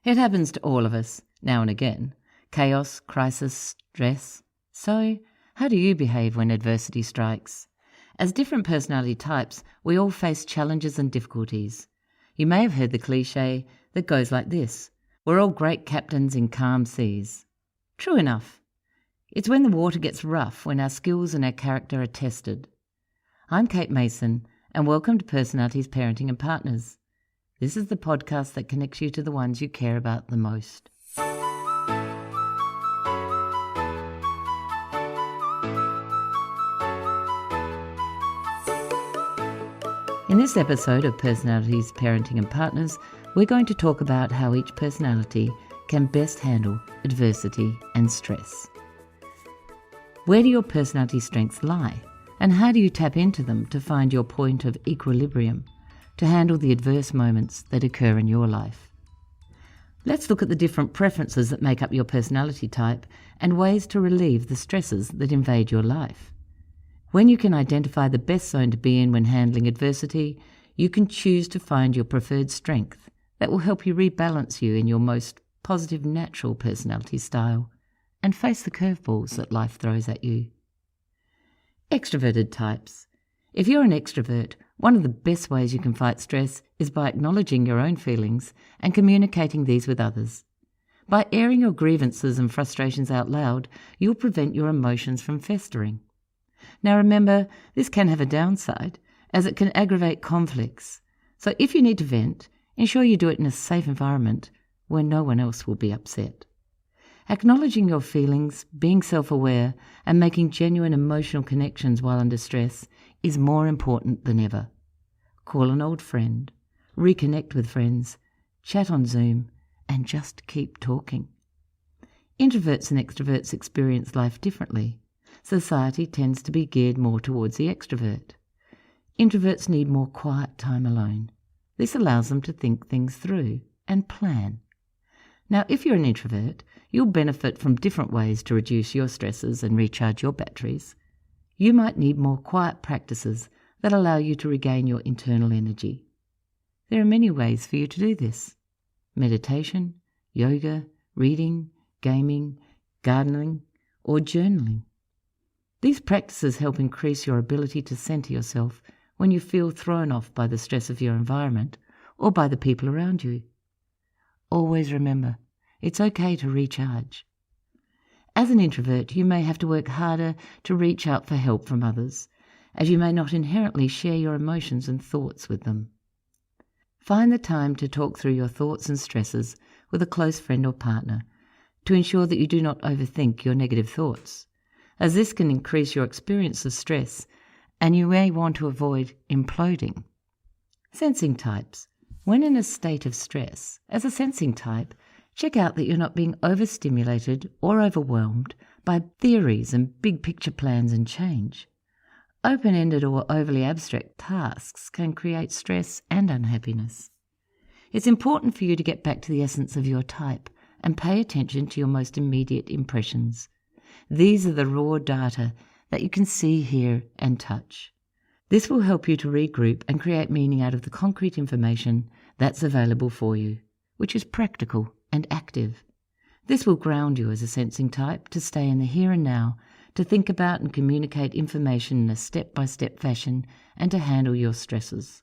It happens to all of us, now and again. Chaos, crisis, stress. So, how do you behave when adversity strikes? As different personality types, we all face challenges and difficulties. You may have heard the cliche that goes like this: we're all great captains in calm seas. True enough. It's when the water gets rough when our skills and our character are tested. I'm Kate Mason, and welcome to Personalities, Parenting and Partners. This is the podcast that connects you to the ones you care about the most. In this episode of Personalities, Parenting and Partners, we're going to talk about how each personality can best handle adversity and stress. Where do your personality strengths lie, and how do you tap into them to find your point of equilibrium to handle the adverse moments that occur in your life? Let's look at the different preferences that make up your personality type and ways to relieve the stresses that invade your life. When you can identify the best zone to be in when handling adversity, you can choose to find your preferred strength that will help you rebalance you in your most positive natural personality style and face the curveballs that life throws at you. Extroverted types. If you're an extrovert, one of the best ways you can fight stress is by acknowledging your own feelings and communicating these with others. By airing your grievances and frustrations out loud, you'll prevent your emotions from festering. Now remember, this can have a downside, as it can aggravate conflicts. So if you need to vent, ensure you do it in a safe environment where no one else will be upset. Acknowledging your feelings, being self-aware, and making genuine emotional connections while under stress is more important than ever. Call an old friend, reconnect with friends, chat on Zoom, and just keep talking. Introverts and extroverts experience life differently. Society tends to be geared more towards the extrovert. Introverts need more quiet time alone. This allows them to think things through and plan. Now, if you're an introvert, you'll benefit from different ways to reduce your stresses and recharge your batteries. You might need more quiet practices that allow you to regain your internal energy. There are many ways for you to do this: meditation, yoga, reading, gaming, gardening, or journaling. These practices help increase your ability to center yourself when you feel thrown off by the stress of your environment or by the people around you. Always remember, it's okay to recharge. As an introvert, you may have to work harder to reach out for help from others, as you may not inherently share your emotions and thoughts with them. Find the time to talk through your thoughts and stresses with a close friend or partner to ensure that you do not overthink your negative thoughts, as this can increase your experience of stress and you may want to avoid imploding. Sensing types. When in a state of stress, as a sensing type, check out that you're not being overstimulated or overwhelmed by theories and big picture plans and change. Open-ended or overly abstract tasks can create stress and unhappiness. It's important for you to get back to the essence of your type and pay attention to your most immediate impressions. These are the raw data that you can see, hear, and touch. This will help you to regroup and create meaning out of the concrete information that's available for you, which is practical and active. This will ground you as a sensing type to stay in the here and now, to think about and communicate information in a step-by-step fashion, and to handle your stresses.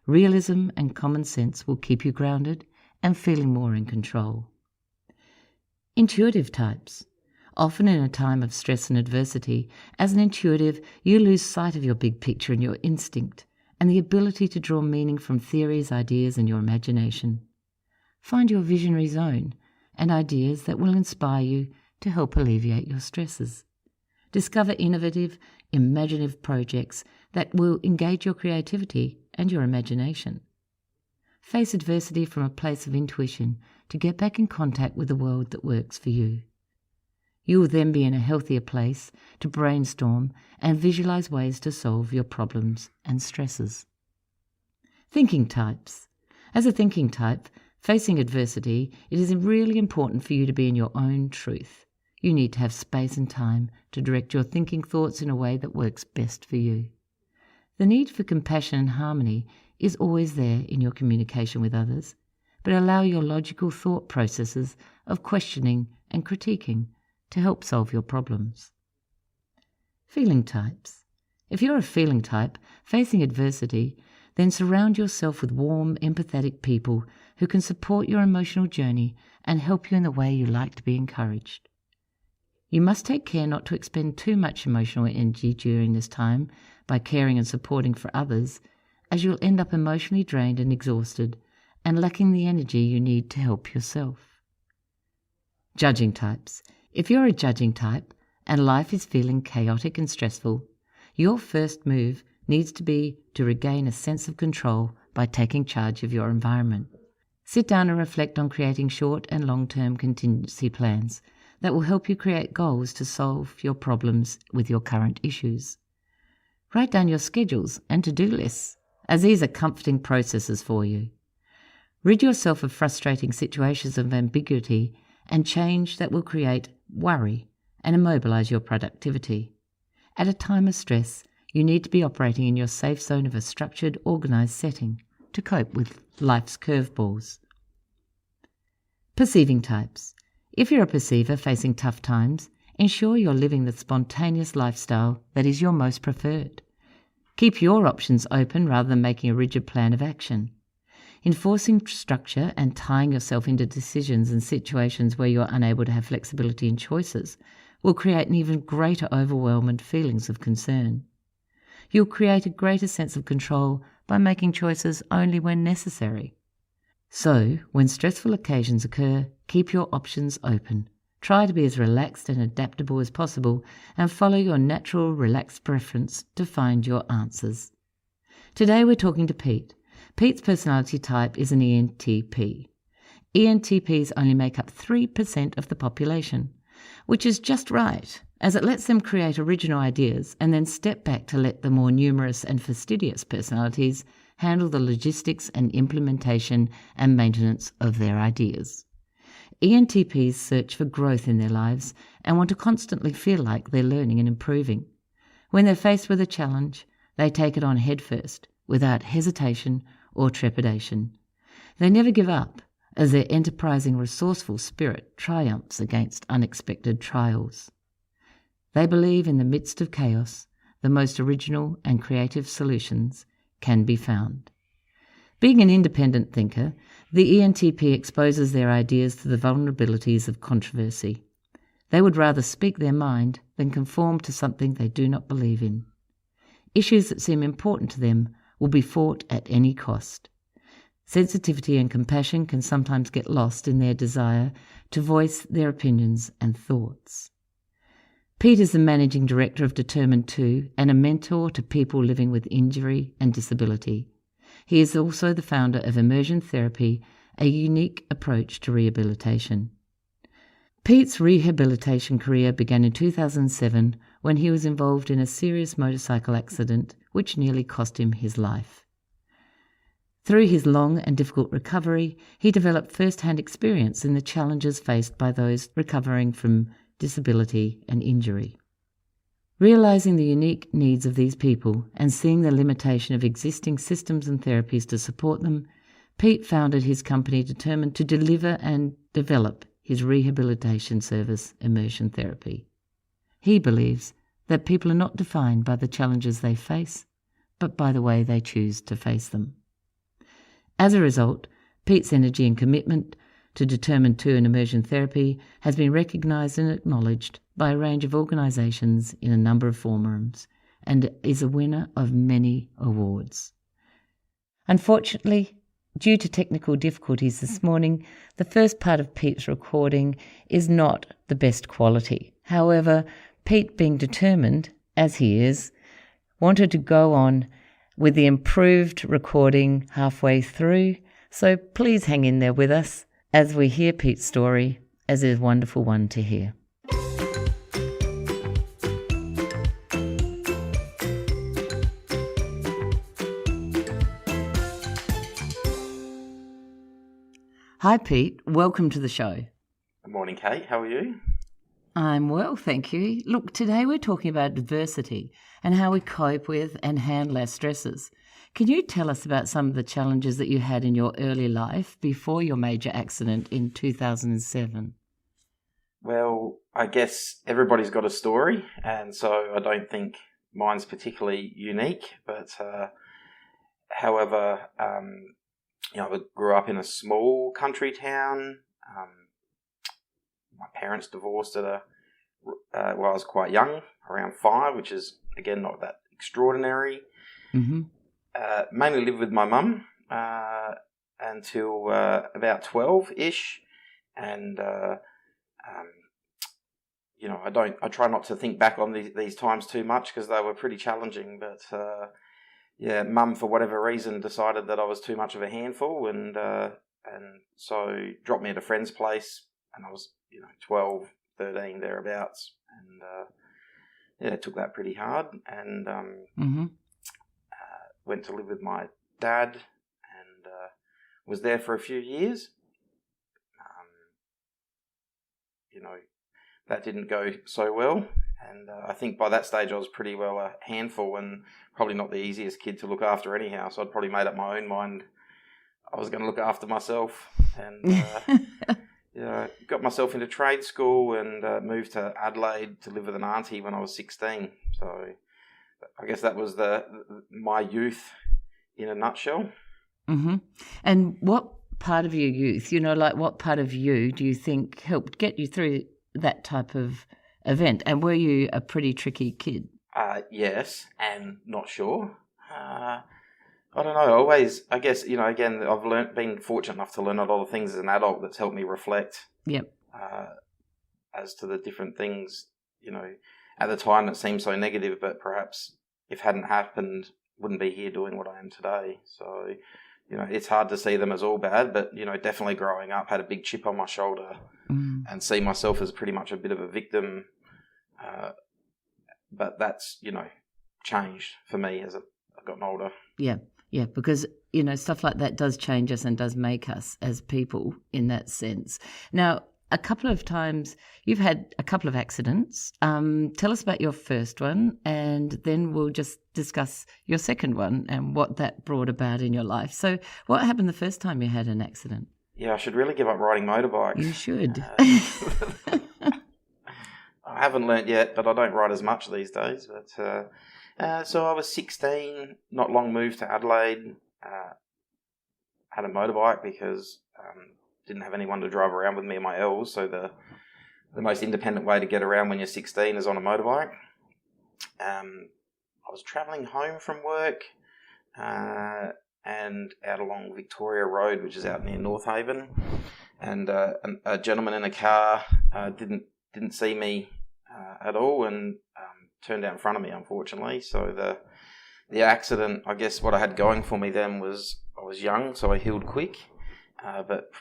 Realism and common sense will keep you grounded and feeling more in control. Intuitive types. Often in a time of stress and adversity, as an intuitive, you lose sight of your big picture and your instinct, and the ability to draw meaning from theories, ideas, and your imagination. Find your visionary zone and ideas that will inspire you to help alleviate your stresses. Discover innovative, imaginative projects that will engage your creativity and your imagination. Face adversity from a place of intuition to get back in contact with the world that works for you. You will then be in a healthier place to brainstorm and visualize ways to solve your problems and stresses. Thinking types. As a thinking type, facing adversity, it is really important for you to be in your own truth. You need to have space and time to direct your thinking thoughts in a way that works best for you. The need for compassion and harmony is always there in your communication with others, but allow your logical thought processes of questioning and critiquing to help solve your problems. Feeling types. If you're a feeling type facing adversity, then surround yourself with warm, empathetic people who can support your emotional journey and help you in the way you like to be encouraged. You must take care not to expend too much emotional energy during this time by caring and supporting for others, as you'll end up emotionally drained and exhausted and lacking the energy you need to help yourself. Judging types. If you're a judging type and life is feeling chaotic and stressful, your first move needs to be to regain a sense of control by taking charge of your environment. Sit down and reflect on creating short and long-term contingency plans that will help you create goals to solve your problems with your current issues. Write down your schedules and to-do lists, as these are comforting processes for you. Rid yourself of frustrating situations of ambiguity and change that will create worry and immobilize your productivity. At a time of stress, you need to be operating in your safe zone of a structured, organized setting to cope with life's curveballs. Perceiving types. If you're a perceiver facing tough times, ensure you're living the spontaneous lifestyle that is your most preferred. Keep your options open rather than making a rigid plan of action. Enforcing structure and tying yourself into decisions and situations where you're unable to have flexibility in choices will create an even greater overwhelm and feelings of concern. You'll create a greater sense of control by making choices only when necessary. So, when stressful occasions occur, keep your options open. Try to be as relaxed and adaptable as possible and follow your natural, relaxed preference to find your answers. Today we're talking to Pete. Pete's personality type is an ENTP. ENTPs only make up 3% of the population, which is just right, as it lets them create original ideas and then step back to let the more numerous and fastidious personalities handle the logistics and implementation and maintenance of their ideas. ENTPs search for growth in their lives and want to constantly feel like they're learning and improving. When they're faced with a challenge, they take it on headfirst, without hesitation or trepidation. They never give up, as their enterprising, resourceful spirit triumphs against unexpected trials. They believe in the midst of chaos, the most original and creative solutions can be found. Being an independent thinker, the ENTP exposes their ideas to the vulnerabilities of controversy. They would rather speak their mind than conform to something they do not believe in. Issues that seem important to them will be fought at any cost. Sensitivity and compassion can sometimes get lost in their desire to voice their opinions and thoughts. Pete is the managing director of Determined 2 and a mentor to people living with injury and disability. He is also the founder of immersion therapy, a unique approach to rehabilitation. Pete's rehabilitation career began in 2007 when he was involved in a serious motorcycle accident which nearly cost him his life. Through his long and difficult recovery, he developed first-hand experience in the challenges faced by those recovering from disability and injury. Realizing the unique needs of these people and seeing the limitation of existing systems and therapies to support them, Pete founded his company determined to deliver and develop his rehabilitation service, immersion therapy. He believes that people are not defined by the challenges they face, but by the way they choose to face them. As a result, Pete's energy and commitment to Determined 2 and immersion therapy has been recognised and acknowledged by a range of organisations in a number of forums and is a winner of many awards. Unfortunately, due to technical difficulties this morning, the first part of Pete's recording is not the best quality. However, Pete, being determined, as he is, wanted to go on with the improved recording halfway through, so please hang in there with us as we hear Pete's story, as is a wonderful one to hear. Hi Pete, welcome to the show. Good morning, Kate. How are you? I'm well, thank you. Look, today we're talking about adversity and how we cope with and handle our stresses. Can you tell us about some of the challenges that you had in your early life before your major accident in 2007? Well, I guess everybody's got a story, and so I don't think mine's particularly unique. But however, I grew up in a small country town. My parents divorced I was quite young, around 5, which is, again, not that extraordinary. Mm-hmm. Mainly lived with my mum until about 12-ish, and I try not to think back on these times too much because they were pretty challenging. But mum, for whatever reason, decided that I was too much of a handful, and so dropped me at a friend's place, and I was 12, 13 thereabouts, and took that pretty hard, and went to live with my dad, and was there for a few years. That didn't go so well, and I think by that stage I was pretty well a handful and probably not the easiest kid to look after anyhow, so I'd probably made up my own mind I was going to look after myself, and got myself into trade school and moved to Adelaide to live with an auntie when I was 16. So I guess that was my youth in a nutshell. Mm-hmm. And what part of your youth, what part of you do you think helped get you through that type of event? And were you a pretty tricky kid? Yes, and not sure. I don't know. Always, I guess, again, I've been fortunate enough to learn a lot of things as an adult that's helped me reflect. Yep. As to the different things, at the time it seemed so negative, but perhaps if hadn't happened, wouldn't be here doing what I am today. So, it's hard to see them as all bad, but, definitely growing up, had a big chip on my shoulder and see myself as pretty much a bit of a victim. But that's, changed for me as I've gotten older. Yeah, because, stuff like that does change us and does make us as people in that sense. Now, a couple of times you've had a couple of accidents. Tell us about your first one, and then we'll just discuss your second one and what that brought about in your life. So what happened the first time you had an accident? Yeah, I should really give up riding motorbikes. You should. I haven't learnt yet, but I don't ride as much these days. But so I was 16, not long moved to Adelaide, had a motorbike because didn't have anyone to drive around with me in my L's, so the most independent way to get around when you're 16 is on a motorbike. I was travelling home from work and out along Victoria Road, which is out near North Haven, and a gentleman in a car didn't see me at all and turned out in front of me, unfortunately. So the accident, I guess what I had going for me then was I was young, so I healed quick. But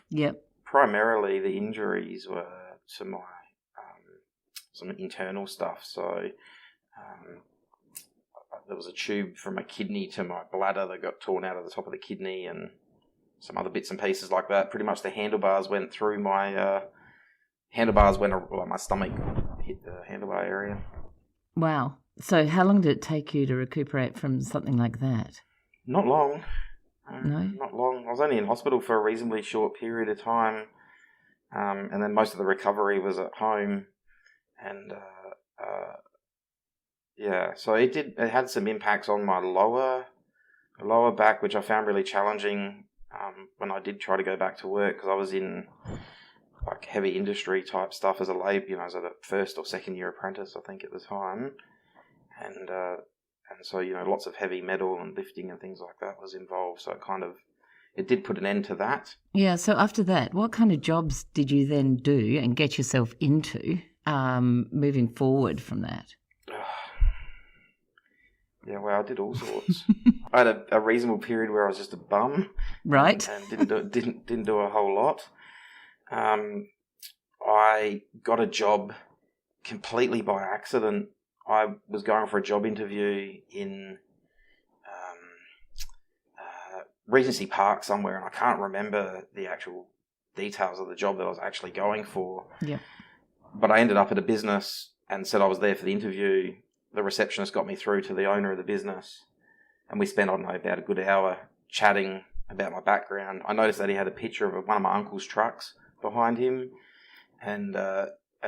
primarily the injuries were to my some internal stuff. So there was a tube from my kidney to my bladder that got torn out of the top of the kidney, and some other bits and pieces like that. Pretty much the handlebars went through my my stomach hit the handlebar area. Wow. So how long did it take you to recuperate from something like that? Not long. No? Not long. I was only in hospital for a reasonably short period of time, and then most of the recovery was at home, and so it had some impacts on my lower back, which I found really challenging when I did try to go back to work, because I was in like heavy industry type stuff as a as a first or second year apprentice, I think, at the time, and so lots of heavy metal and lifting and things like that was involved. So it did put an end to that. Yeah. So after that, what kind of jobs did you then do and get yourself into moving forward from that? Yeah, well, I did all sorts. I had a reasonable period where I was just a bum, right, and didn't do a whole lot. I got a job completely by accident. I was going for a job interview in Regency Park somewhere, and I can't remember the actual details of the job that I was actually going for. Yeah. But I ended up at a business and said I was there for the interview. The receptionist got me through to the owner of the business, and we spent, I don't know, about a good hour chatting about my background. I noticed that he had a picture of one of my uncle's trucks behind him, and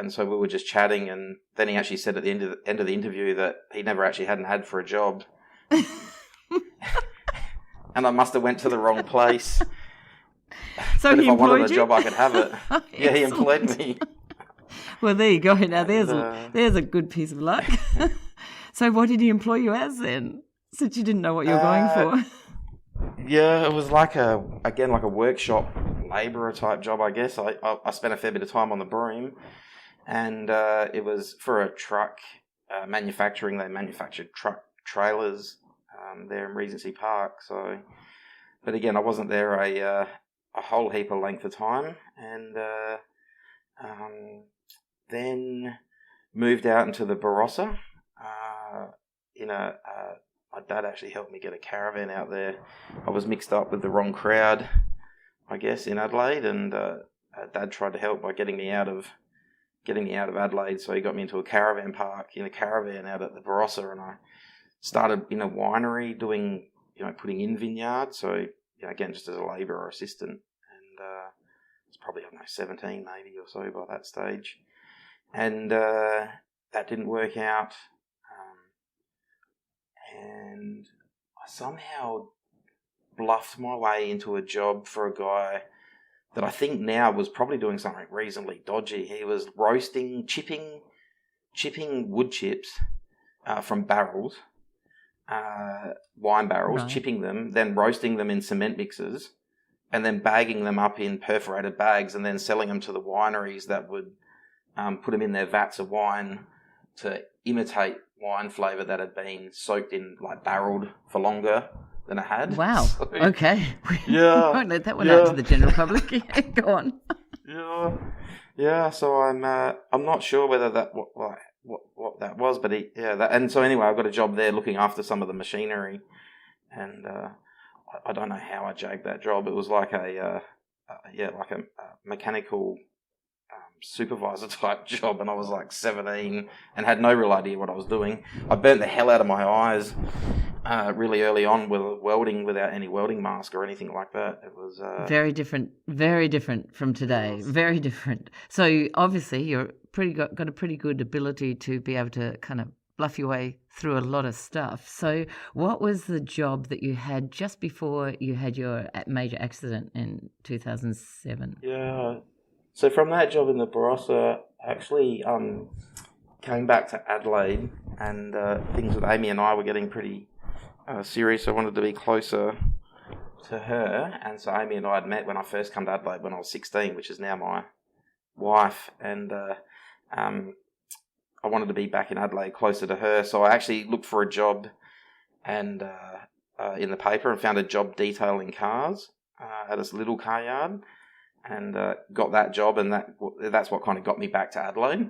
so we were just chatting, and then he actually said at the end of the interview that he never actually had an ad for a job. And I must have went to the wrong place. So but he if I wanted employed a you? job, I could have it. Yeah, he employed me. Well, there you go. Now there's a good piece of luck. So what did he employ you as then? Since you didn't know what you were going for. Yeah, it was like a workshop labourer type job, I guess. I spent a fair bit of time on the broom, and it was for a truck manufacturing. They manufactured truck trailers there in Regency Park. So, but again, I wasn't there a whole heap of length of time, and then moved out into the Barossa. My dad actually helped me get a caravan out there. I was mixed up with the wrong crowd, I guess, in Adelaide, and Dad tried to help by getting me out of Adelaide. So he got me into a caravan park in a caravan out at the Barossa, and I started in a winery doing, putting in vineyards. So again, just as a labourer assistant, and it's probably 17 maybe or so by that stage, and that didn't work out. And I somehow bluffed my way into a job for a guy that I think now was probably doing something reasonably dodgy. He was chipping wood chips from barrels, wine barrels, right. Chipping them, then roasting them in cement mixers, and then bagging them up in perforated bags, and then selling them to the wineries that would put them in their vats of wine to imitate wine flavour that had been soaked in, barreled for longer than it had. Wow. So, okay. Yeah. Won't let that one out to the general public. Yeah, go on. Yeah. So I'm not sure whether that what that was, but and so anyway, I got a job there looking after some of the machinery, and I don't know how I jagged that job. It was like a mechanical supervisor type job, and I was 17 and had no real idea what I was doing. I burnt the hell out of my eyes really early on with welding without any welding mask or anything like that. It was very different from today. Very different. So obviously you're got a pretty good ability to be able to kind of bluff your way through a lot of stuff. So what was the job that you had just before you had your major accident in 2007? Yeah. So from that job in the Barossa, I actually came back to Adelaide, and things with Amy and I were getting pretty serious. I wanted to be closer to her, and so Amy and I had met when I first came to Adelaide when I was 16, which is now my wife, and I wanted to be back in Adelaide closer to her. So I actually looked for a job and in the paper and found a job detailing cars at this little car yard. And got that job, and that's what kind of got me back to Adelaide.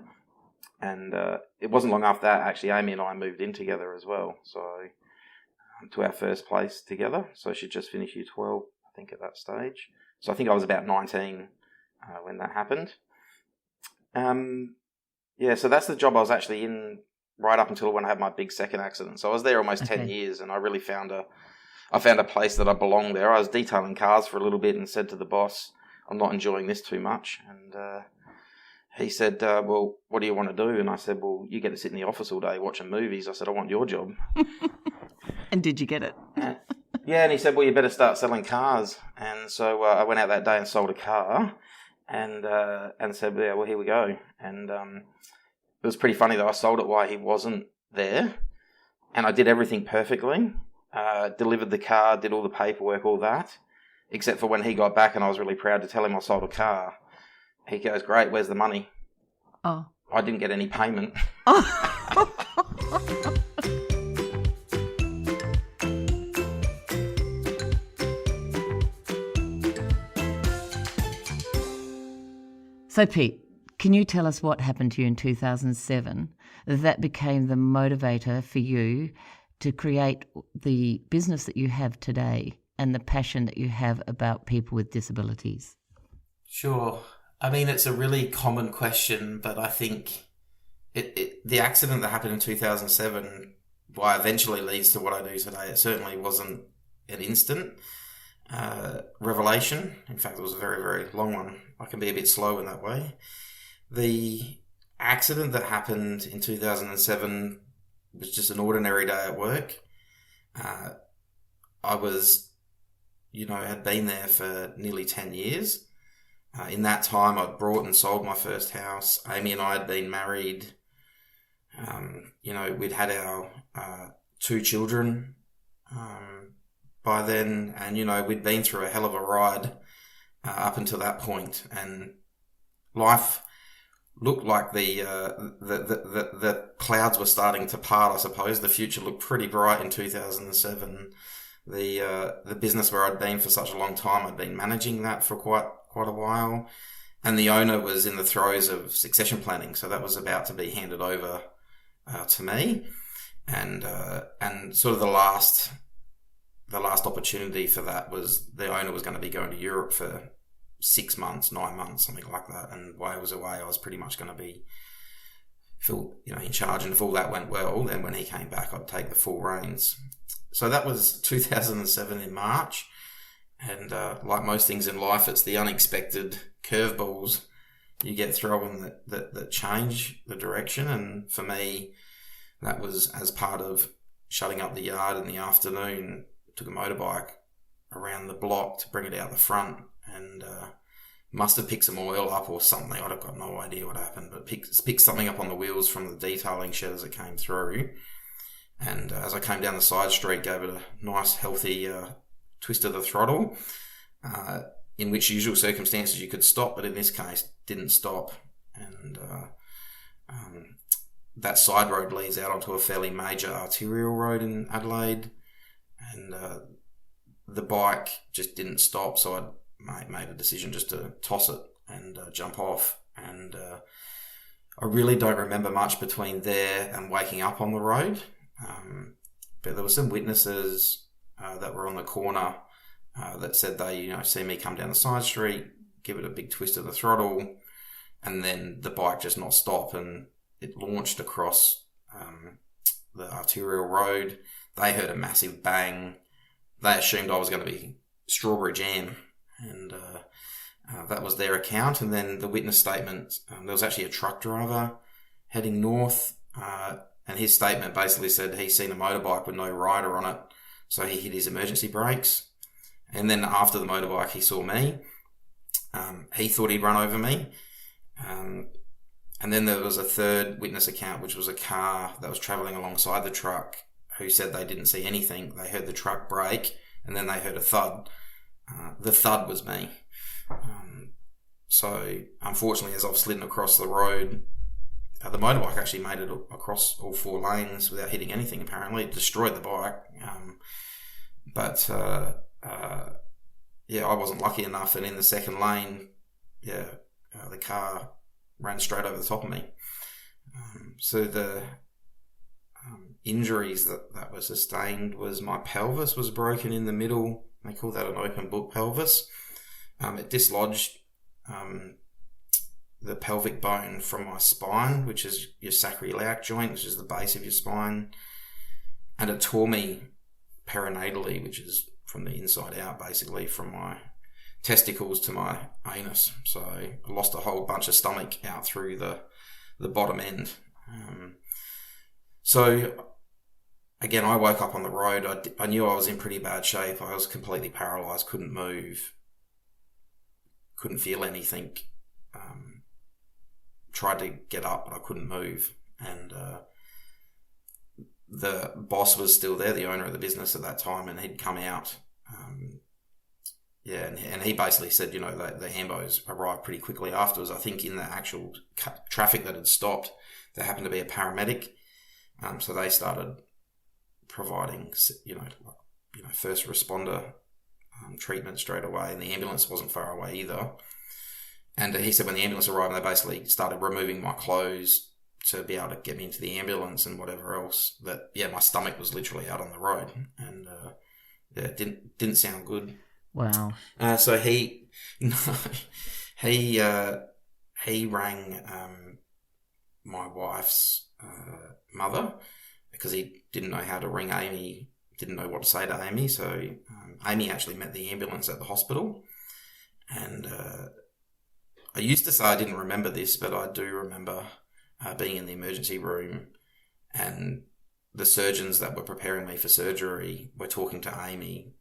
And it wasn't long after that, actually, Amy and I moved in together as well, so to our first place together. So she'd just finished year 12, I think, at that stage. So I think I was about 19 when that happened. So that's the job I was actually in right up until when I had my big second accident. So I was there almost 10 years, and I really found a place that I belonged there. I was detailing cars for a little bit and said to the boss, I'm not enjoying this too much. And he said, well, what do you want to do? And I said, well, you get to sit in the office all day watching movies. I said, I want your job. And did you get it? Yeah, and he said, well, you better start selling cars. And so I went out that day and sold a car and said, yeah, well, here we go. And it was pretty funny, though. I sold it while he wasn't there, and I did everything perfectly. Delivered the car, did all the paperwork, all that. Except for when he got back and I was really proud to tell him I sold a car. He goes, great, where's the money? Oh. I didn't get any payment. So, Pete, can you tell us what happened to you in 2007 that became the motivator for you to create the business that you have today and the passion that you have about people with disabilities? Sure. I mean, it's a really common question, but I think the accident that happened in 2007 why eventually leads to what I do today. It certainly wasn't an instant revelation. In fact, it was a very, very long one. I can be a bit slow in that way. The accident that happened in 2007 was just an ordinary day at work. I was, had been there for nearly 10 years. In that time, I'd bought and sold my first house. Amy and I had been married. We'd had our 2 children by then, and we'd been through a hell of a ride up until that point, and life looked like the clouds were starting to part. I suppose the future looked pretty bright in 2007. The business where I'd been for such a long time, I'd been managing that for quite a while, and the owner was in the throes of succession planning, so that was about to be handed over to me, and sort of the last opportunity for that was the owner was going to be going to Europe for 6 months, 9 months, something like that, and while I was away, I was pretty much going to be in charge, and if all that went well, then when he came back, I'd take the full reins. So that was 2007 in March, and like most things in life, it's the unexpected curveballs you get thrown that change the direction, and for me, that was as part of shutting up the yard in the afternoon. Took a motorbike around the block to bring it out the front, and must have picked some oil up or something. I've got no idea what happened, but picked something up on the wheels from the detailing shed as it came through. And as I came down the side street, gave it a nice, healthy twist of the throttle, in which usual circumstances you could stop, but in this case, didn't stop. And that side road leads out onto a fairly major arterial road in Adelaide. And the bike just didn't stop, so I made a decision just to toss it and jump off. And I really don't remember much between there and waking up on the road. But there were some witnesses that were on the corner that said they, see me come down the side street, give it a big twist of the throttle, and then the bike just not stop, and it launched across the arterial road. They heard a massive bang. They assumed I was going to be strawberry jam, and that was their account. And then the witness statement, there was actually a truck driver heading north, and his statement basically said he's seen a motorbike with no rider on it, so he hit his emergency brakes. And then after the motorbike, he saw me. He thought he'd run over me. And then there was a third witness account, which was a car that was travelling alongside the truck, who said they didn't see anything. They heard the truck brake, and then they heard a thud. The thud was me. So, unfortunately, as I've slidden across the road, the motorbike actually made it across all 4 lanes without hitting anything, apparently. It destroyed the bike. I wasn't lucky enough, and in the second lane, the car ran straight over the top of me. So the injuries that were sustained was my pelvis was broken in the middle. They call that an open book pelvis. It dislodged the pelvic bone from my spine, which is your sacroiliac joint, which is the base of your spine, and it tore me perinatally, which is from the inside out, basically from my testicles to my anus. So I lost a whole bunch of stomach out through the bottom end. So again, I woke up on the road. I knew I was in pretty bad shape. I was completely paralysed, couldn't move, couldn't feel anything. Tried to get up, but I couldn't move. And the boss was still there, the owner of the business at that time, and he'd come out. And he basically said, the ambos arrived pretty quickly afterwards. I think in the actual traffic that had stopped, there happened to be a paramedic. So they started providing, first responder treatment straight away, and the ambulance wasn't far away either. And he said when the ambulance arrived, they basically started removing my clothes to be able to get me into the ambulance and whatever else. My stomach was literally out on the road, and it didn't sound good. Wow. So he rang my wife's mother, because he didn't know how to ring Amy, didn't know what to say to Amy. So Amy actually met the ambulance at the hospital. And I used to say I didn't remember this, but I do remember being in the emergency room, and the surgeons that were preparing me for surgery were talking to Amy,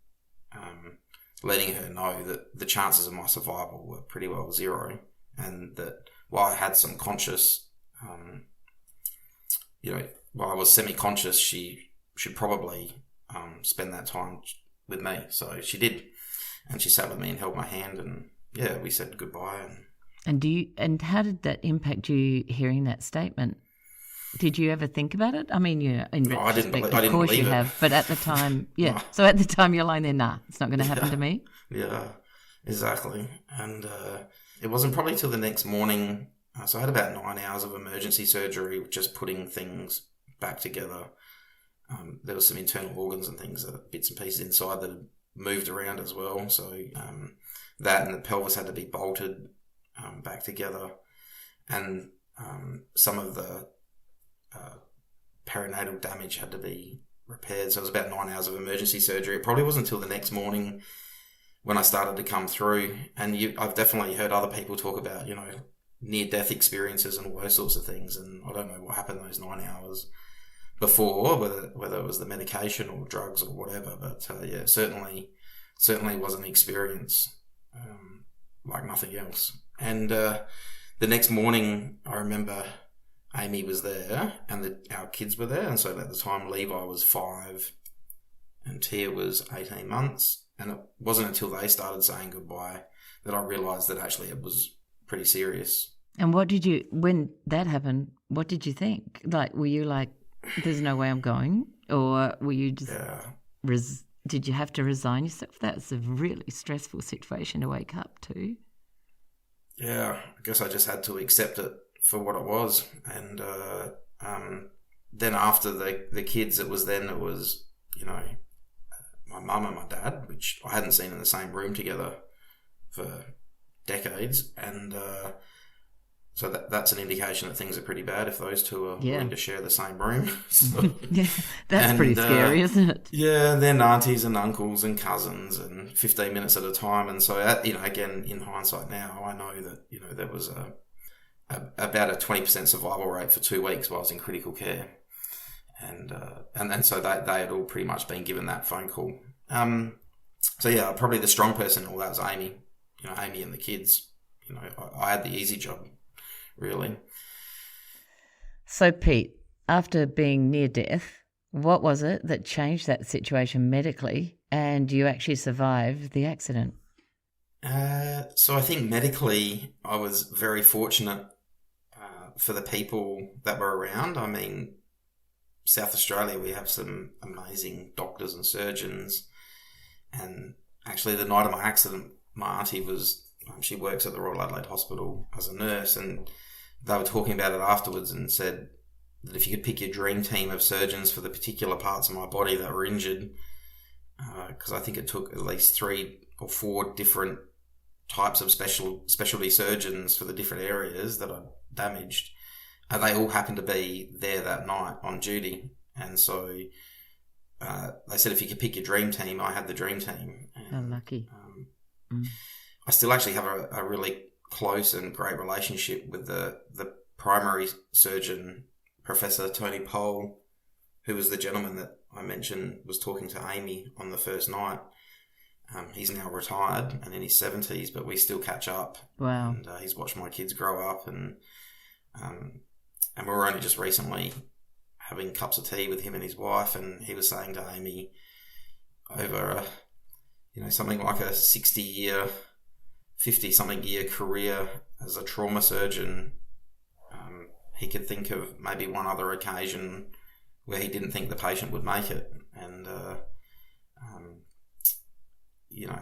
letting her know that the chances of my survival were pretty well zero, and that while I had some conscious, while I was semi-conscious, she should probably spend that time with me. So she did, and she sat with me and held my hand, and yeah, we said goodbye. And how did that impact you hearing that statement? Did you ever think about it? I mean, in retrospect, of course you have, but at the time, yeah. No. So at the time you're lying there, nah, it's not going to happen to me. Yeah, exactly. And it wasn't probably till the next morning. So I had about 9 hours of emergency surgery, just putting things back together. There was some internal organs and things, bits and pieces inside that had moved around as well. So that and the pelvis had to be bolted back together, and some of the perinatal damage had to be repaired. So it was about 9 hours of emergency surgery. It probably wasn't until the next morning when I started to come through. And I've definitely heard other people talk about, near-death experiences and all those sorts of things. And I don't know what happened those 9 hours before, whether it was the medication or drugs or whatever. But certainly was an experience like nothing else. And the next morning, I remember Amy was there and our kids were there. And so at the time, Levi was 5 and Tia was 18 months. And it wasn't until they started saying goodbye that I realised that actually it was pretty serious. And when that happened, what did you think? Like, were you like, there's no way I'm going? Or were you just, did you have to resign yourself? That's a really stressful situation to wake up to. Yeah, I guess I just had to accept it for what it was. And then after the kids, it was my mum and my dad, which I hadn't seen in the same room together for decades. And so that's an indication that things are pretty bad if those two are willing to share the same room. So, that's pretty scary, isn't it? Yeah, then aunties and uncles and cousins and 15 minutes at a time. And so, again, in hindsight now, I know that, there was about a 20% survival rate for 2 weeks while I was in critical care. And so they had all pretty much been given that phone call. So yeah, probably the strong person in all that was Amy, Amy and the kids. I had the easy job, really. So Pete, after being near death, what was it that changed that situation medically and you actually survived the accident? So I think medically I was very fortunate for the people that were around. I mean, South Australia, we have some amazing doctors and surgeons. And actually the night of my accident, my auntie she works at the Royal Adelaide Hospital as a nurse, and they were talking about it afterwards and said that if you could pick your dream team of surgeons for the particular parts of my body that were injured, because I think it took at least 3 or 4 different types of specialty surgeons for the different areas that I damaged. They all happened to be there that night on duty. And so they said if you could pick your dream team, I had the dream team. And, lucky. I still actually have a really close and great relationship with the primary surgeon, Professor Tony Pole, who was the gentleman that I mentioned was talking to Amy on the first night. He's now retired and in his 70s, but we still catch up. Wow. And he's watched my kids grow up, and we were only just recently having cups of tea with him and his wife, and he was saying to Amy, over something like a 50-something year career as a trauma surgeon, he could think of maybe one other occasion where he didn't think the patient would make it. And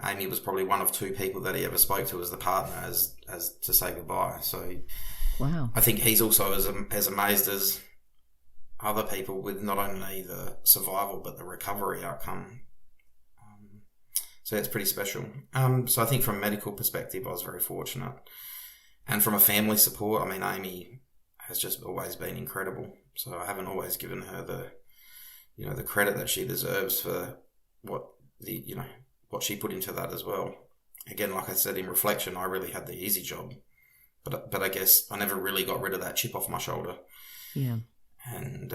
Amy was probably one of 2 people that he ever spoke to as the partner as to say goodbye. So wow. I think he's also as amazed as other people with not only the survival but the recovery outcome. So it's pretty special. So I think from a medical perspective, I was very fortunate. And from a family support, I mean, Amy has just always been incredible. So I haven't always given her the credit that she deserves for what she put into that as well. Again, like I said, in reflection, I really had the easy job, but I guess I never really got rid of that chip off my shoulder. Yeah. And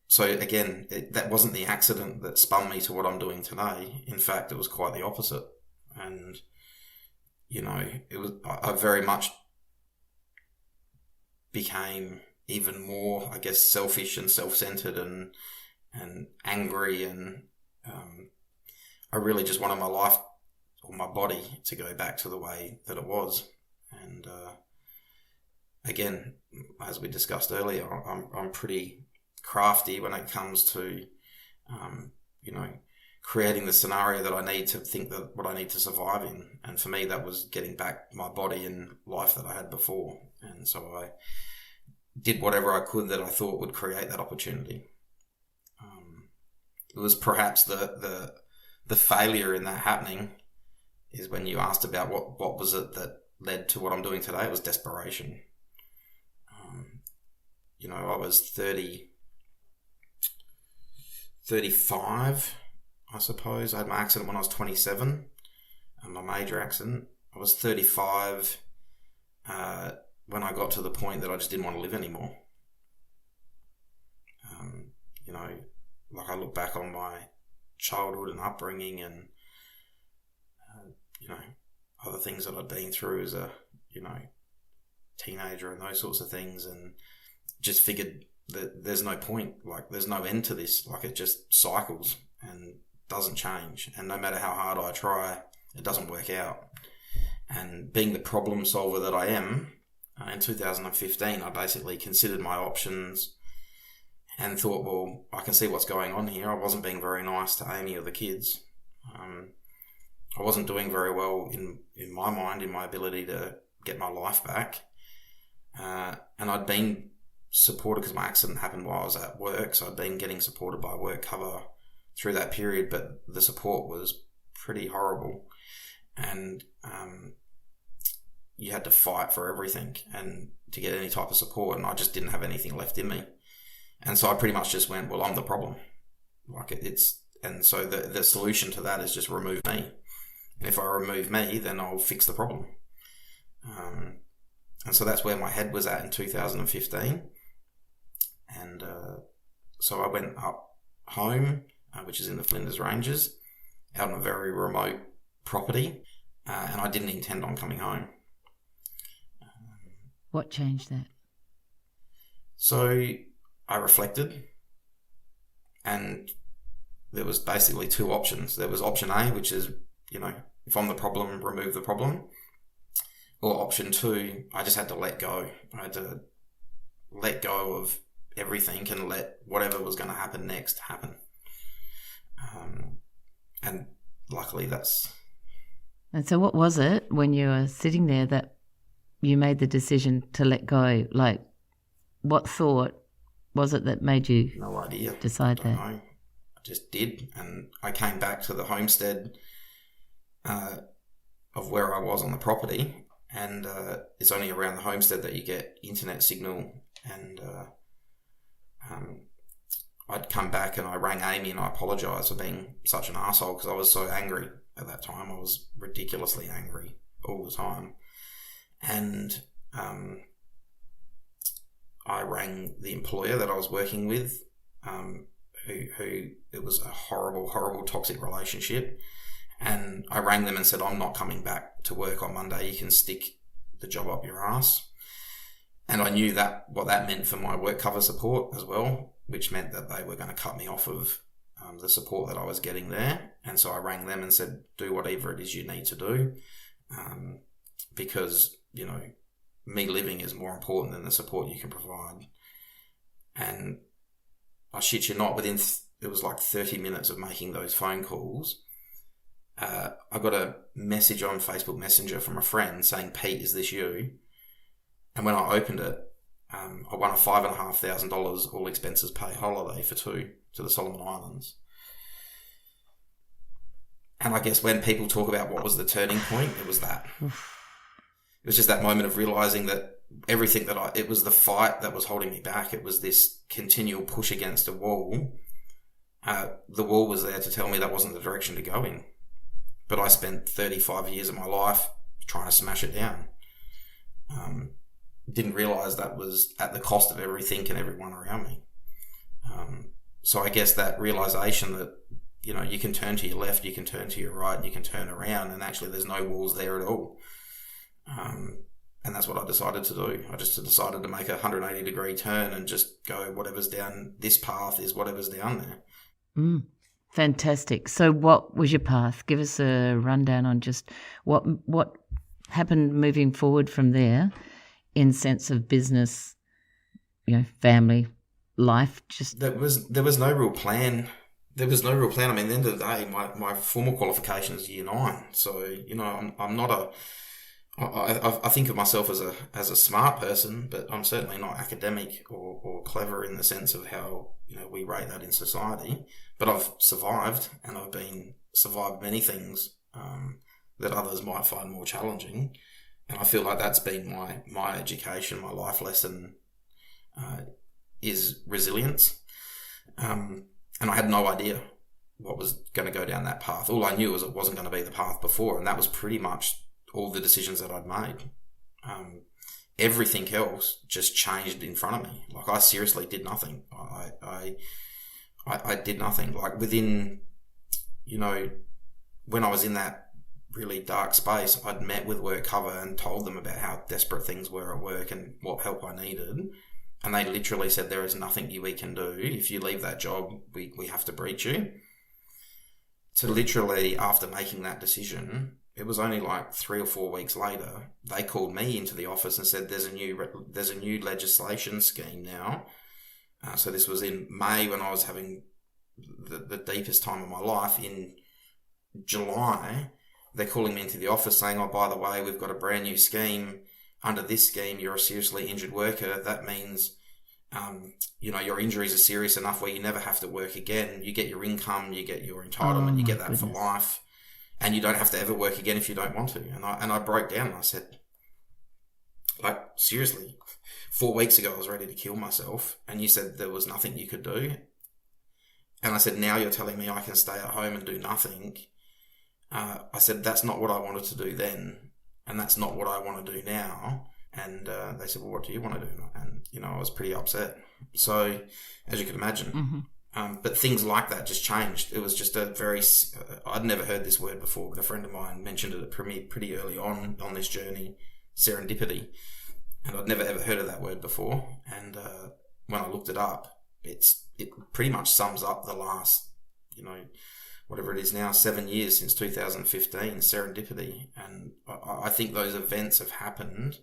so again, that wasn't the accident that spun me to what I'm doing today. In fact, it was quite the opposite. And I very much became even more, I guess, selfish and self-centered and angry, and I really just wanted my life or my body to go back to the way that it was. And again, as we discussed earlier, I'm pretty crafty when it comes to creating the scenario that I need to think that what I need to survive in. And for me, that was getting back my body and life that I had before. And so I did whatever I could that I thought would create that opportunity. It was perhaps the failure in that happening is when you asked about what was it that led to what I'm doing today. It was desperation. I was 35, I suppose. I had my accident when I was 27, and my major accident. I was 35 when I got to the point that I just didn't want to live anymore. Like I look back on my childhood and upbringing and, other things that I'd been through as a, teenager and those sorts of things, and just figured that there's no point, like there's no end to this, like it just cycles and doesn't change. And no matter how hard I try, it doesn't work out. And being the problem solver that I am, in 2015, I basically considered my options and thought, well, I can see what's going on here. I wasn't being very nice to Amy or the kids. I wasn't doing very well in my mind, in my ability to get my life back. And I'd been supported because my accident happened while I was at work. So I'd been getting supported by work cover through that period, but the support was pretty horrible. And you had to fight for everything and to get any type of support. And I just didn't have anything left in me. And so I pretty much just went, well, I'm the problem. And so the solution to that is just remove me. And if I remove me, then I'll fix the problem. And so that's where my head was at in 2015. And so I went up home, which is in the Flinders Ranges, out on a very remote property, and I didn't intend on coming home. What changed that? So I reflected, and there was basically two options. There was option A, which is, if I'm the problem, remove the problem. Or option two, I just had to let go. I had to let go of everything and let whatever was going to happen next happen. And luckily that's... And so what was it when you were sitting there that you made the decision to let go? Like, what thought was it that made you no idea. Decide that? I just did. And I came back to the homestead of where I was on the property. And it's only around the homestead that you get internet signal. And I'd come back and I rang Amy and I apologised for being such an arsehole because I was so angry at that time. I was ridiculously angry all the time. And I rang the employer that I was working with, who it was a horrible, horrible toxic relationship. And I rang them and said, I'm not coming back to work on Monday. You can stick the job up your ass. And I knew that what that meant for my work cover support as well, which meant that they were going to cut me off of the support that I was getting there. And so I rang them and said, do whatever it is you need to do, because, me living is more important than the support you can provide. And I shit you not, within it was like 30 minutes of making those phone calls, I got a message on Facebook Messenger from a friend saying, Pete, is this you? And when I opened it, I won a $5,500 all expenses paid holiday for two to the Solomon Islands. And I guess when people talk about what was the turning point, it was that. It was just that moment of realising that everything it was the fight that was holding me back. It was this continual push against a wall the wall was there to tell me that wasn't the direction to go in. But I spent 35 years of my life trying to smash it down. Didn't realise that was at the cost of everything and everyone around me. So I guess that realisation that, you know, you can turn to your left, you can turn to your right, you can turn around, and actually there's no walls there at all. And that's what I decided to do. I just decided to make a 180-degree turn and just go, whatever's down this path is whatever's down there. Fantastic. So what was your path? Give us a rundown on just what happened moving forward from there in sense of business, you know, family, life. Just there was no real plan. There was no real plan. I mean, at the end of the day, my formal qualification is Year 9. So, you know, I'm not I think of myself as a smart person, but I'm certainly not academic or clever in the sense of how, you know, we rate that in society. But I've survived, and I've survived many things that others might find more challenging. And I feel like that's been my education, my life lesson is resilience. And I had no idea what was going to go down that path. All I knew was it wasn't going to be the path before, and that was pretty much all the decisions that I'd made. Everything else just changed in front of me. Like, I seriously did nothing. I did nothing. Like, within, you know, when I was in that really dark space, I'd met with WorkCover and told them about how desperate things were at work and what help I needed. And they literally said, there is nothing we can do. If you leave that job, we have to breach you. So literally, after making that decision, it was only like 3 or 4 weeks later, they called me into the office and said, there's a new legislation scheme now. So this was in May, when I was having the deepest time of my life. In July, they're calling me into the office saying, oh, by the way, we've got a brand new scheme. Under this scheme, you're a seriously injured worker. That means, you know, your injuries are serious enough where you never have to work again. You get your income, you get your entitlement, you get that for life. And you don't have to ever work again if you don't want to. And I broke down and I said, like, seriously, 4 weeks ago I was ready to kill myself, and you said there was nothing you could do. And I said, now you're telling me I can stay at home and do nothing. I said, that's not what I wanted to do then, and that's not what I want to do now. And they said, well, what do you want to do? And, you know, I was pretty upset. So, as you can imagine, but things like that just changed. It was just I'd never heard this word before, but a friend of mine mentioned it pretty early on this journey, serendipity. And I'd never ever heard of that word before. And when I looked it up, it pretty much sums up the last, you know, whatever it is now, 7 years since 2015, serendipity. And I think those events have happened.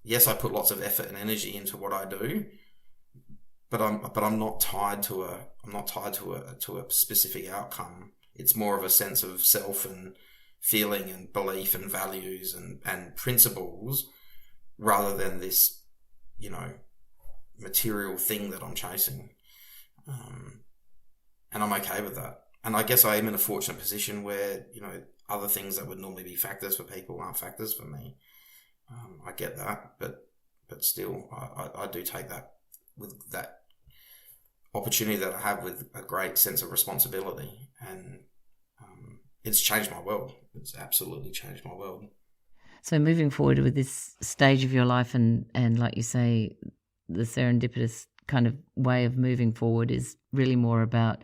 Yes, I put lots of effort and energy into what I do, but I'm not tied to a specific outcome. It's more of a sense of self and feeling and belief and values and principles, rather than this, you know, material thing that I'm chasing. And I'm okay with that. And I guess I am in a fortunate position where, you know, other things that would normally be factors for people aren't factors for me. I get that, but still, I do take that with that opportunity that I have with a great sense of responsibility, and it's changed my world. It's absolutely changed my world. So moving forward with this stage of your life, and like you say, the serendipitous kind of way of moving forward is really more about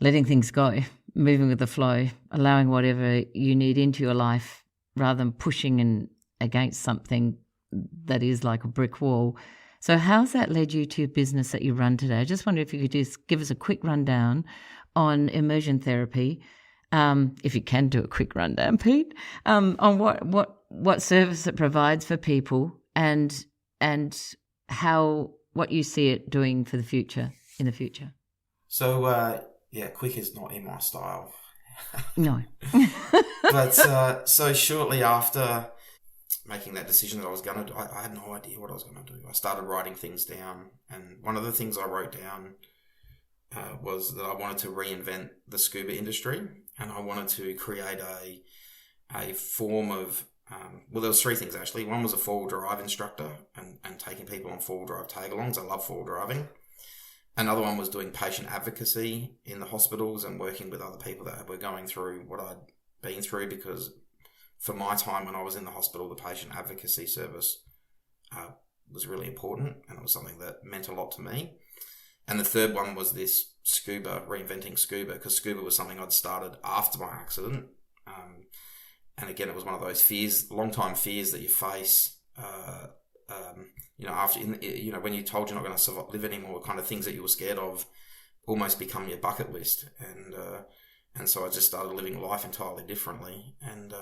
letting things go, moving with the flow, allowing whatever you need into your life rather than pushing and against something that is like a brick wall. So how's that led you to your business that you run today? I just wonder if you could just give us a quick rundown on immersion therapy, if you can do a quick rundown, Pete, on what service it provides for people and what you see it doing for the future, in the future. So, quick is not in my style. No. But so shortly after making that decision that I was going to do, I had no idea what I was going to do. I started writing things down, and one of the things I wrote down was that I wanted to reinvent the scuba industry, and I wanted to create a form of, there was 3 things actually. One was a 4-wheel drive instructor and taking people on 4-wheel drive tag-alongs. I love 4-wheel driving. Another one was doing patient advocacy in the hospitals and working with other people that were going through what I'd been through, because for my time when I was in the hospital, the patient advocacy service was really important, and it was something that meant a lot to me. And the third one was this scuba, reinventing scuba, because scuba was something I'd started after my accident. And again, it was one of those fears, long-time fears that you face, after, when you're told you're not going to live anymore, kind of things that you were scared of almost become your bucket list. And so I just started living life entirely differently. And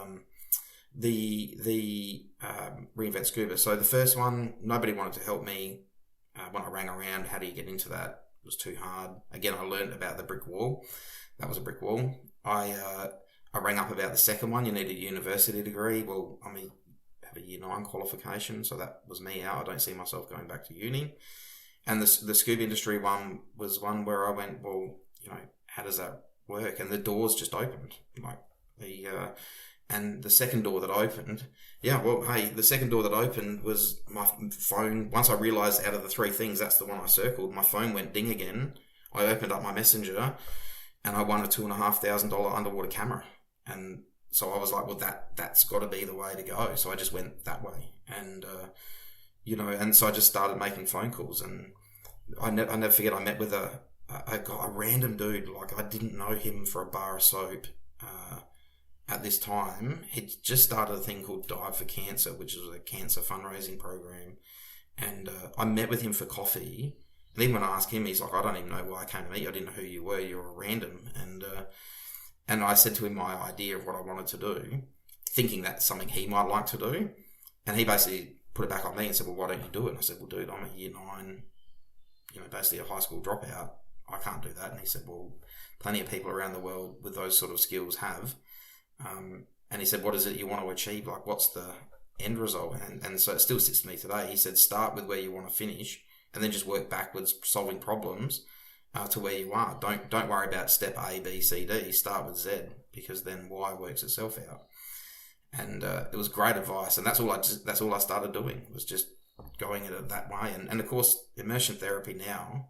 the reinvent scuba. So the first one, nobody wanted to help me. When I rang around, how do you get into that? It was too hard. Again, I learned about the brick wall. That was a brick wall. I rang up about the second one. You need a university degree. Well, I have a year 9 qualification, so that was me out. I don't see myself going back to uni. And the scuba industry one was one where I went, well, how does that work? And the doors just opened. And the second door that opened, the second door that opened was my phone. Once I realised out of the 3 things, that's the one I circled, my phone went ding again. I opened up my messenger and I won a $2,500 underwater camera. And so I was like, well, that's got to be the way to go. So I just went that way. And, and so I just started making phone calls. And I never forget, I met with a random dude. Like, I didn't know him for a bar of soap. At this time, he'd just started a thing called Dive for Cancer, which is a cancer fundraising program. And I met with him for coffee. And even when I asked him, he's like, I don't even know why I came to meet you. I didn't know who you were. You were random. And I said to him my idea of what I wanted to do, thinking that's something he might like to do. And he basically put it back on me and said, well, why don't you do it? And I said, well, dude, I'm a year 9, basically a high school dropout. I can't do that. And he said, well, plenty of people around the world with those sort of skills have. And he said, what is it you want to achieve? Like, what's the end result? And so it still sits to me today. He said, start with where you want to finish and then just work backwards, solving problems to where you are. Don't worry about step A, B, C, D. Start with Z, because then Y works itself out. And it was great advice. And that's all I started doing, was just going at it that way. And of course, immersion therapy now,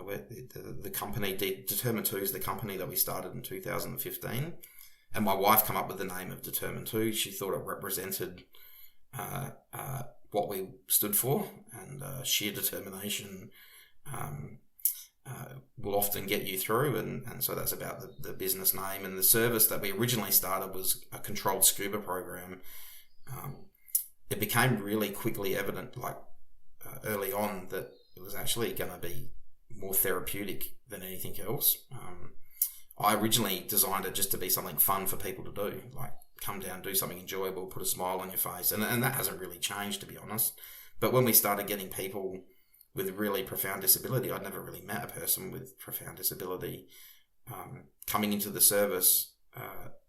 the company, Determined 2 is the company that we started in 2015. And my wife came up with the name of Determined 2. She thought it represented what we stood for, and sheer determination will often get you through. And so that's about the business name. And the service that we originally started was a controlled scuba program. It became really quickly evident, early on, that it was actually going to be more therapeutic than anything else. I originally designed it just to be something fun for people to do, like come down, do something enjoyable, put a smile on your face. And that hasn't really changed, to be honest. But when we started getting people with really profound disability, I'd never really met a person with profound disability coming into the service.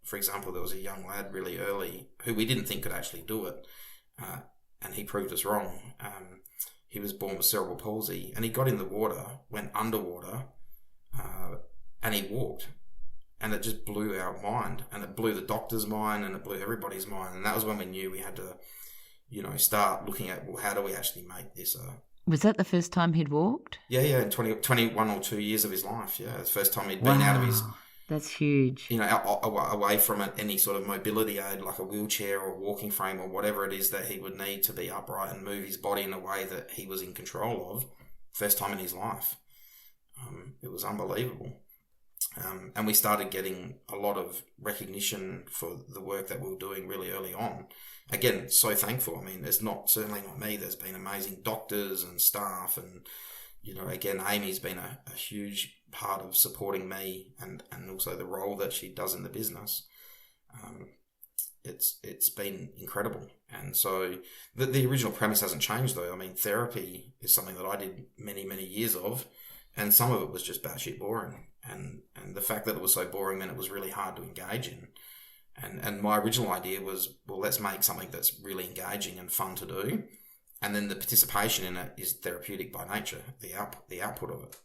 For example, there was a young lad really early who we didn't think could actually do it. And he proved us wrong. He was born with cerebral palsy, and he got in the water, went underwater, and he walked. And it just blew our mind, and it blew the doctor's mind, and it blew everybody's mind. And that was when we knew we had to, start looking at, well, how do we actually make this Was that the first time he'd walked? Yeah, in 21 or 2 years of his life, yeah. It's the first time he'd been out of his... That's huge. Away from any sort of mobility aid, like a wheelchair or walking frame or whatever it is that he would need to be upright and move his body in a way that he was in control of. First time in his life. It was unbelievable. And we started getting a lot of recognition for the work that we were doing really early on. Again, so thankful. I mean, it's certainly not me. There's been amazing doctors and staff, and again, Amy's been a huge part of supporting me and also the role that she does in the business. It's been incredible. And so the original premise hasn't changed, though. I mean, therapy is something that I did many, many years of, and some of it was just batshit boring. And the fact that it was so boring meant it was really hard to engage in. And my original idea was, well, let's make something that's really engaging and fun to do. And then the participation in it is therapeutic by nature, the output of it.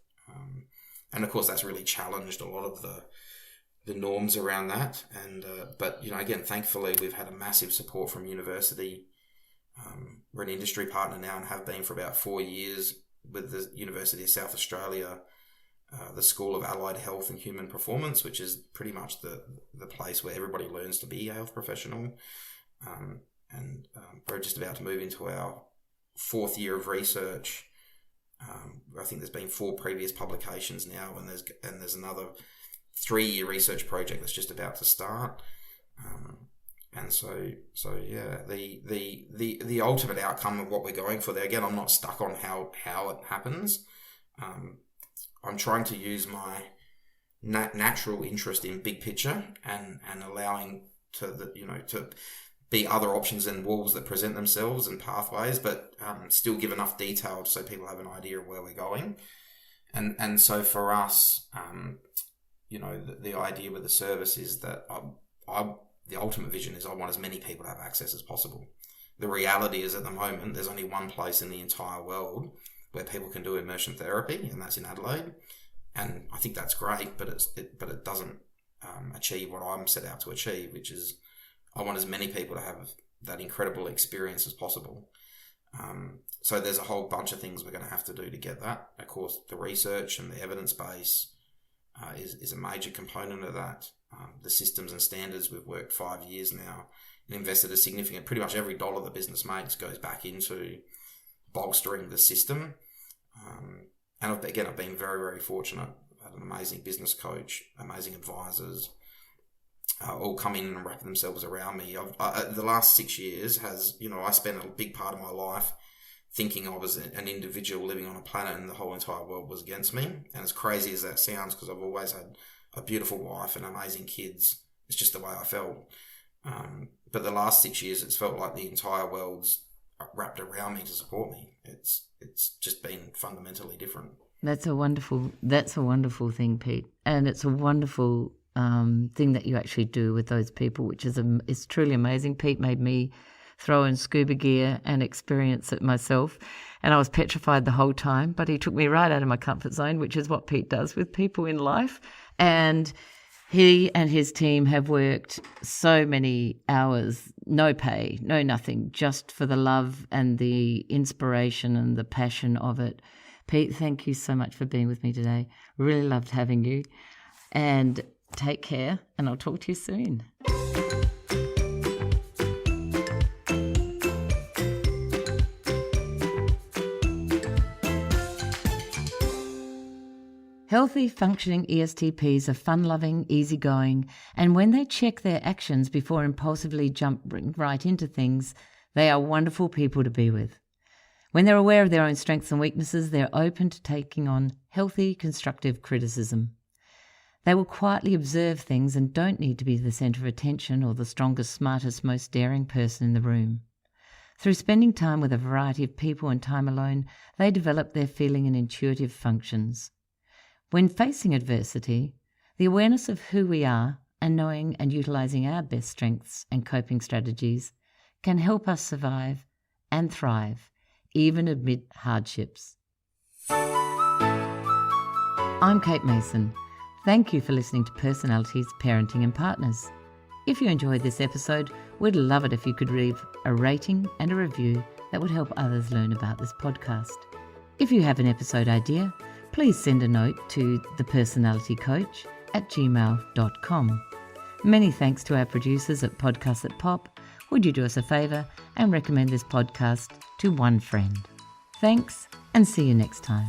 And of course, that's really challenged a lot of the norms around that. And but again, thankfully, we've had a massive support from university. We're an industry partner now and have been for about 4 years. with the University of South Australia, the School of Allied Health and Human Performance, which is pretty much the place where everybody learns to be a health professional. And we're just about to move into our 4th year of research. I think there's been 4 previous publications now, and there's another 3-year research project that's just about to start. And so yeah, the ultimate outcome of what we're going for there, again, I'm not stuck on how it happens. I'm trying to use my natural interest in big picture and allowing to be other options and walls that present themselves and pathways, but still give enough detail so people have an idea of where we're going. And so for us, the idea with the service is that the ultimate vision is I want as many people to have access as possible. The reality is at the moment, there's only one place in the entire world where people can do immersion therapy, and that's in Adelaide. And I think that's great, but it doesn't achieve what I'm set out to achieve, which is I want as many people to have that incredible experience as possible. So there's a whole bunch of things we're going to have to do to get that. Of course, the research and the evidence base is a major component of that. The systems and standards, we've worked 5 years now and invested a significant, pretty much every dollar the business makes goes back into bolstering the system. And I've been very, very fortunate. I've had an amazing business coach, amazing advisors, all come in and wrap themselves around me. The last 6 years I spent a big part of my life thinking I was an individual living on a planet and the whole entire world was against me. And as crazy as that sounds, because I've always had a beautiful wife and amazing kids, it's just the way I felt. But the last 6 years, it's felt like the entire world's wrapped around me to support me. It's just been fundamentally different. That's a wonderful thing, Pete. And it's a wonderful thing that you actually do with those people, which is it's truly amazing. Pete made me throw in scuba gear and experience it myself, and I was petrified the whole time, but he took me right out of my comfort zone, which is what Pete does with people in life. And he and his team have worked so many hours, no pay, no nothing, just for the love and the inspiration and the passion of it. Pete, thank you so much for being with me today. Really loved having you. And take care, and I'll talk to you soon. Healthy, functioning ESTPs are fun-loving, easygoing, and when they check their actions before impulsively jumping right into things, they are wonderful people to be with. When they're aware of their own strengths and weaknesses, they're open to taking on healthy, constructive criticism. They will quietly observe things and don't need to be the centre of attention or the strongest, smartest, most daring person in the room. Through spending time with a variety of people and time alone, they develop their feeling and intuitive functions. When facing adversity, the awareness of who we are and knowing and utilising our best strengths and coping strategies can help us survive and thrive, even amid hardships. I'm Kate Mason. Thank you for listening to Personalities, Parenting and Partners. If you enjoyed this episode, we'd love it if you could leave a rating and a review that would help others learn about this podcast. If you have an episode idea, please send a note to thepersonalitycoach@gmail.com. Many thanks to our producers at Podcasts That Pop. Would you do us a favour and recommend this podcast to one friend? Thanks, and see you next time.